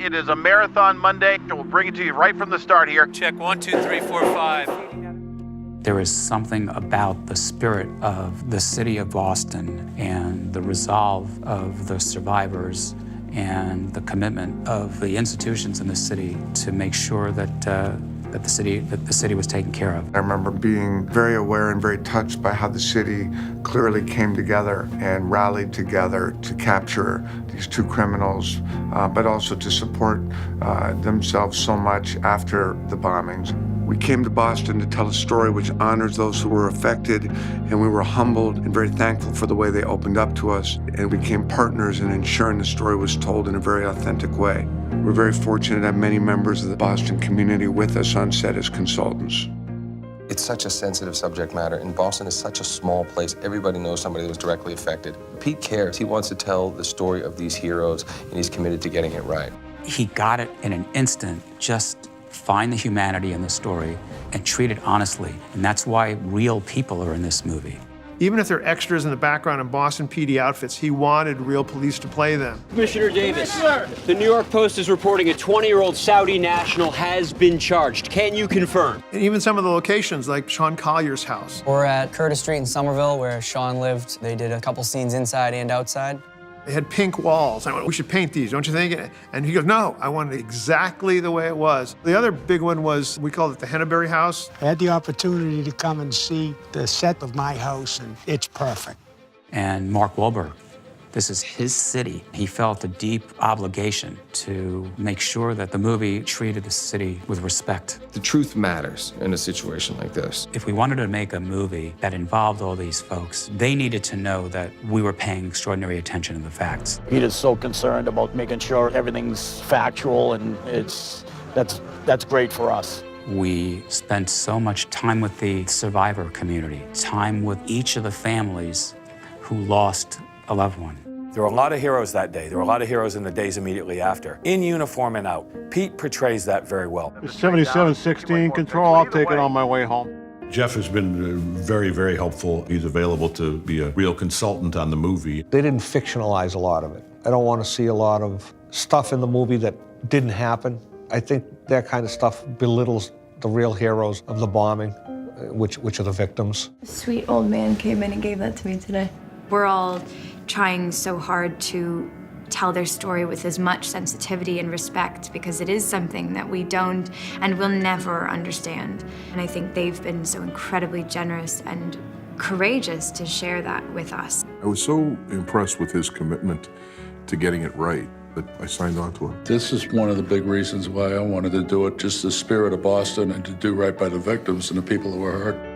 It is a Marathon Monday. We'll bring it to you right from the start here. Check 1, 2, 3, 4, 5. There is something about the spirit of the city of Boston and the resolve of the survivors and the commitment of the institutions in the city to make sure that the city was taken care of. I remember being very aware and very touched by how the city clearly came together and rallied together to capture these two criminals, but also to support themselves so much after the bombings. We came to Boston to tell a story which honors those who were affected, and we were humbled and very thankful for the way they opened up to us and became partners in ensuring the story was told in a very authentic way. We're very fortunate to have many members of the Boston community with us on set as consultants. It's such a sensitive subject matter, and Boston is such a small place. Everybody knows somebody that was directly affected. Pete cares. He wants to tell the story of these heroes, and he's committed to getting it right. He got it in an instant. Just find the humanity in the story and treat it honestly. And that's why real people are in this movie. Even if they're extras in the background in Boston PD outfits, he wanted real police to play them. Commissioner Davis, the New York Post is reporting a 20-year-old Saudi national has been charged. Can you confirm? And even some of the locations, like Sean Collier's house. We're at Curtis Street in Somerville, where Sean lived. They did a couple scenes inside and outside. They had pink walls. I went, we should paint these, don't you think? And he goes, no, I want it exactly the way it was. The other big one was, we called it the Henneberry House. I had the opportunity to come and see the set of my house, and it's perfect. And Mark Wahlberg, this is his city. He felt a deep obligation to make sure that the movie treated the city with respect. The truth matters in a situation like this. If we wanted to make a movie that involved all these folks, they needed to know that we were paying extraordinary attention to the facts. Pete is so concerned about making sure everything's factual, and that's great for us. We spent so much time with the survivor community, time with each of the families who lost a loved one. There were a lot of heroes that day. There were a lot of heroes in the days immediately after, in uniform and out. Pete portrays that very well. 7716, control, I'll take it on my way home. Jeff has been very, very helpful. He's available to be a real consultant on the movie. They didn't fictionalize a lot of it. I don't want to see a lot of stuff in the movie that didn't happen. I think that kind of stuff belittles the real heroes of the bombing, which are the victims. A sweet old man came in and gave that to me today. We're all trying so hard to tell their story with as much sensitivity and respect, because it is something that we don't and will never understand. And I think they've been so incredibly generous and courageous to share that with us. I was so impressed with his commitment to getting it right that I signed on to it. This is one of the big reasons why I wanted to do it, just the spirit of Boston and to do right by the victims and the people who were hurt.